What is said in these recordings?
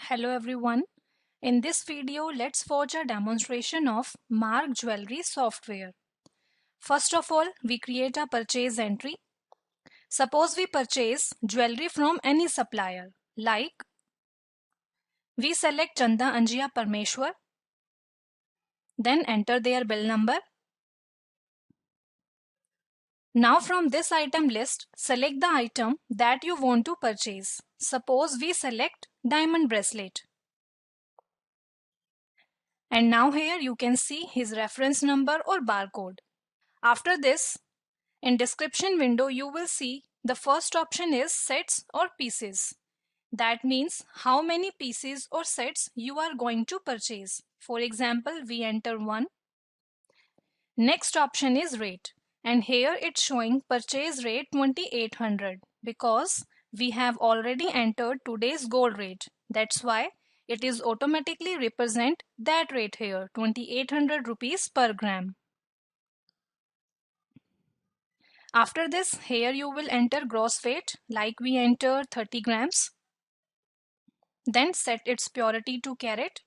Hello everyone. In this video, let's watch a demonstration of Mark Jewelry software. First of all, we create a purchase entry. Suppose we purchase jewelry from any supplier, like we select Chanda Anjiya Parmeshwar, then enter their bill number. Now from this item list, select the item that you want to purchase. Suppose we select diamond bracelet. And now here you can see his reference number or barcode. After this, in description window, you will see the first option is sets or pieces. That means how many pieces or sets you are going to purchase. For example, we enter 1. Next option is rate. And here it's showing purchase rate 2800 because we have already entered today's gold rate. That's why it is automatically represent that rate here, 2800 rupees per gram. After this, here you will enter gross weight, like we enter 30 grams. Then set its purity to carat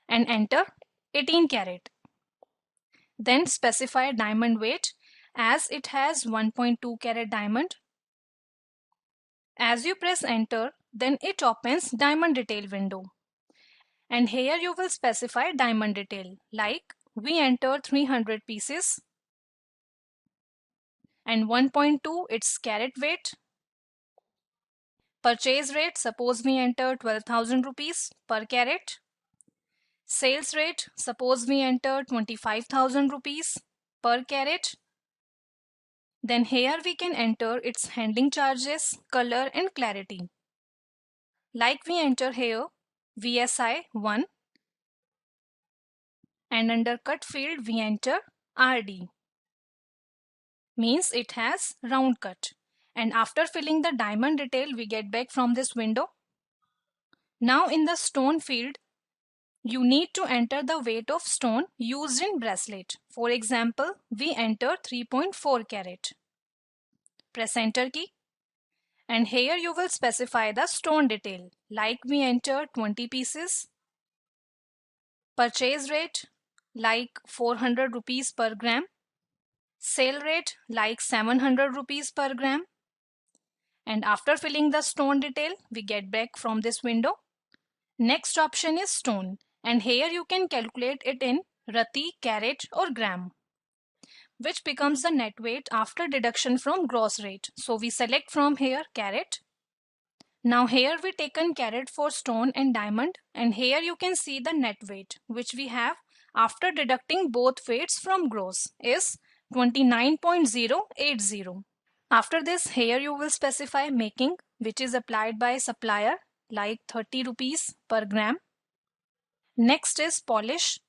and enter 18 carat. Then specify diamond weight as it has 1.2 carat diamond. As you press enter, then it opens diamond detail window. And here you will specify diamond detail, like we enter 300 pieces and 1.2 its carat weight. Purchase rate, suppose we enter 12,000 rupees per carat. Sales rate, suppose we enter 25,000 rupees per carat. Then here we can enter its handling charges, color and clarity. Like we enter here VSI 1 and under cut field we enter RD. Means it has round cut. And after filling the diamond detail, we get back from this window. Now in the stone field, you need to enter the weight of stone used in bracelet. For example, we enter 3.4 carat. Press enter key. And here you will specify the stone detail, like we enter 20 pieces. Purchase rate, like 400 rupees per gram. Sale rate, like 700 rupees per gram. And after filling the stone detail, we get back from this window. Next option is stone. And here you can calculate it in rati, carat or gram, which becomes the net weight after deduction from gross rate. So we select from here carat. Now here we taken carat for stone and diamond, and here you can see the net weight which we have after deducting both weights from gross is 29.080. After this, here you will specify making, which is applied by supplier, like 30 rupees per gram. Next is polish.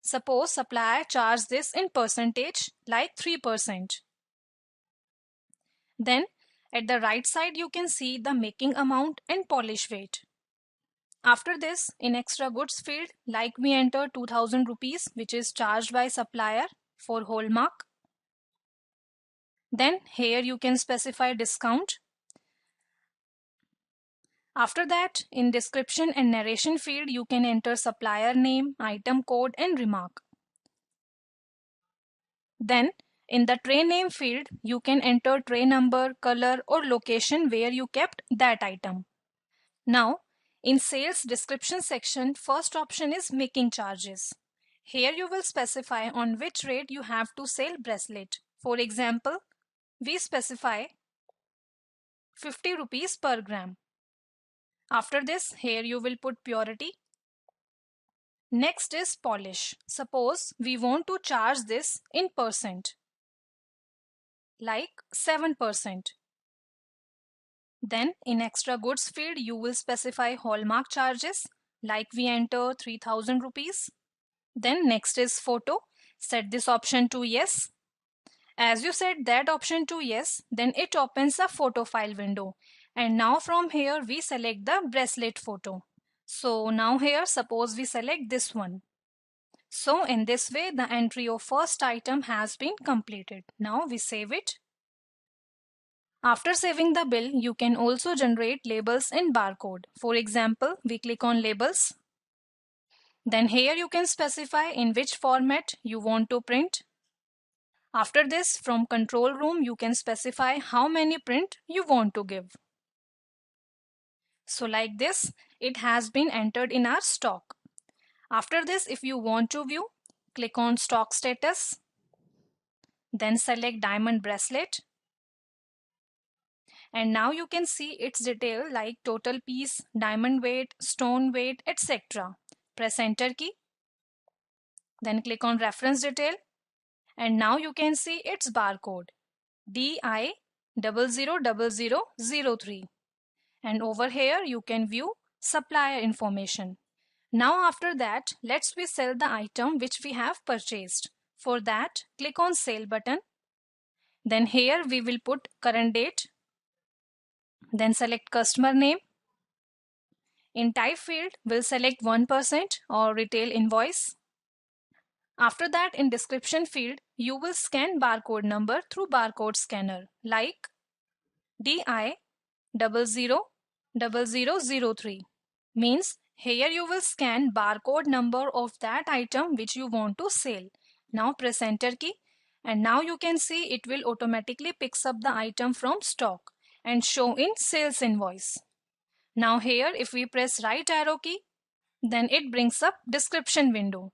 Suppose supplier charge this in percentage, like 3%. Then at the right side you can see the making amount and polish weight. After this, in extra goods field, like we enter 2000 rupees, which is charged by supplier for hallmark. Then here you can specify discount. After that, in description and narration field, you can enter supplier name, item code and remark. Then in the tray name field, you can enter tray number, color or location where you kept that item. Now, in sales description section, first option is making charges. Here you will specify on which rate you have to sell bracelet. For example, we specify 50 rupees per gram. After this, here you will put purity. Next is polish. Suppose we want to charge this in percent, like 7%. Then in extra goods field, you will specify hallmark charges, like we enter 3000 rupees. Then next is photo. Set this option to yes. As you set that option to yes, then it opens a photo file window. And now from here we select the bracelet photo. So now here suppose we select this one. So in this way the entry of first item has been completed. Now we save it. After saving the bill, you can also generate labels in barcode. For example, we click on labels. Then here you can specify in which format you want to print. After this, from control room, you can specify how many print you want to give. So like this, it has been entered in our stock. After this, if you want to view, click on stock status. Then select diamond bracelet. And now you can see its detail like total piece, diamond weight, stone weight, etc. Press enter key. Then click on reference detail. And now you can see its barcode DI000003. And over here you can view supplier information. Now after that, let's we sell the item which we have purchased. For that, click on sale button. Then here we will put current date. Then select customer name. In type field, we'll select 1% or retail invoice. After that, in description field, you will scan barcode number through barcode scanner like DI000003. Means here you will scan barcode number of that item which you want to sell. Now press enter key and now you can see it will automatically picks up the item from stock and show in sales invoice. Now here if we press right arrow key, then it brings up description window.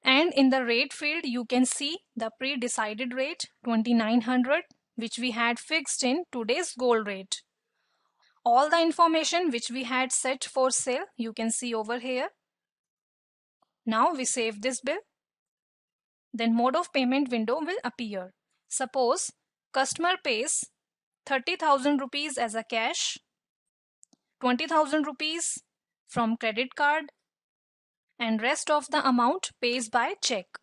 And in the rate field, you can see the pre-decided rate 2900 which we had fixed in today's gold rate. All the information which we had set for sale, you can see over here. Now we save this bill. Then mode of payment window will appear. Suppose customer pays 30,000 rupees as a cash, 20,000 rupees from credit card, and rest of the amount pays by check,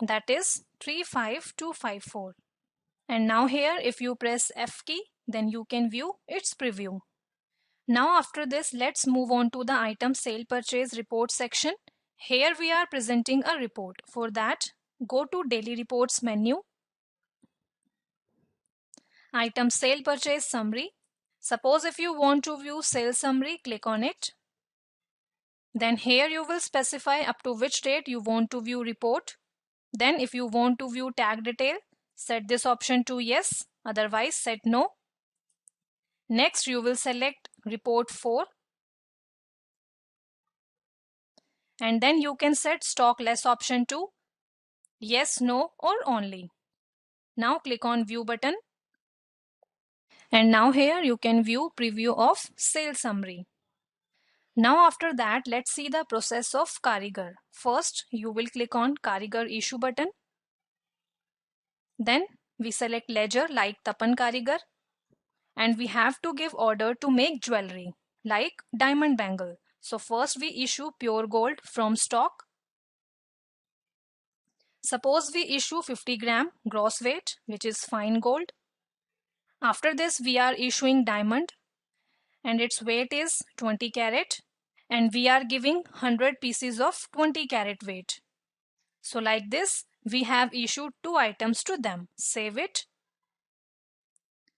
that is 35254. And now here if you press F key, then you can view its preview. Now after this, let's move on to the item sale purchase report section. Here we are presenting a report. For that, go to daily reports menu, item sale purchase summary. Suppose if you want to view sale summary, click on it. Then here you will specify up to which date you want to view report. Then if you want to view tag detail, set this option to yes, otherwise set no. Next you will select report 4. And then you can set stock less option to yes, no or only. Now click on view button. And now here you can view preview of sale summary. Now after that, let's see the process of Karigar. First, you will click on Karigar issue button. Then we select ledger like Tapan Karigar. And we have to give order to make jewelry like diamond bangle. So first we issue pure gold from stock. Suppose we issue 50 gram gross weight, which is fine gold. After this we are issuing diamond and its weight is 20 carat and we are giving 100 pieces of 20 carat weight. So like this we have issued 2 items to them. Save it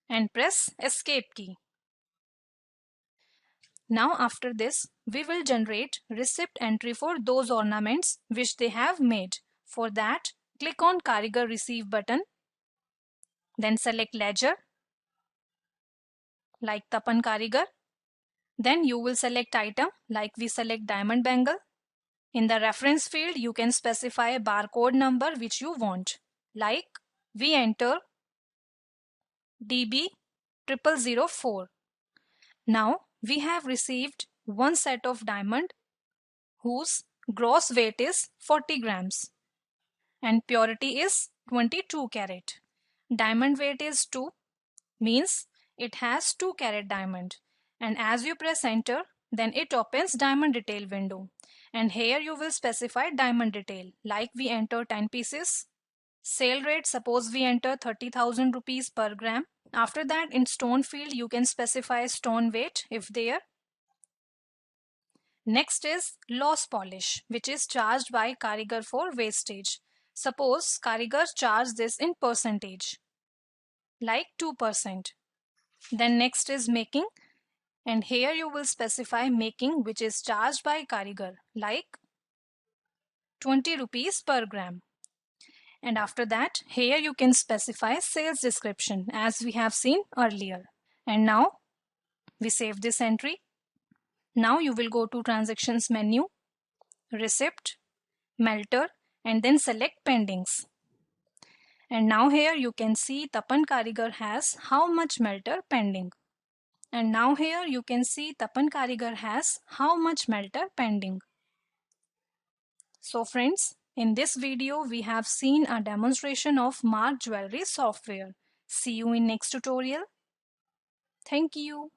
and press escape key. Now after this we will generate receipt entry for those ornaments which they have made. For that, click on Karigar receive button. Then select ledger like Tapan Karigar. Then you will select item like we select diamond bangle. In the reference field you can specify a barcode number which you want. Like we enter DB0004. Now we have received one set of diamond whose gross weight is 40 grams and purity is 22 carat. Diamond weight is 2, means it has 2 carat diamond. And as you press enter, then it opens diamond detail window. And here you will specify diamond detail like we enter 10 pieces. Sale rate, suppose we enter 30,000 rupees per gram. After that, in stone field you can specify stone weight if there. Next is loss polish, which is charged by Karigar for wastage. Suppose Karigar charge this in percentage like 2%. Then next is making, and here you will specify making which is charged by Karigar, like 20 rupees per gram. And after that, here you can specify sales description as we have seen earlier. And now we save this entry. Now you will go to transactions menu, receipt, melter, and then select pendings. And now here you can see Tapan Karigar has how much melter pending. And now here you can see Tapan Karigar has how much melter pending. So friends, in this video we have seen a demonstration of Mark Jewelry software. See you in next tutorial. Thank you.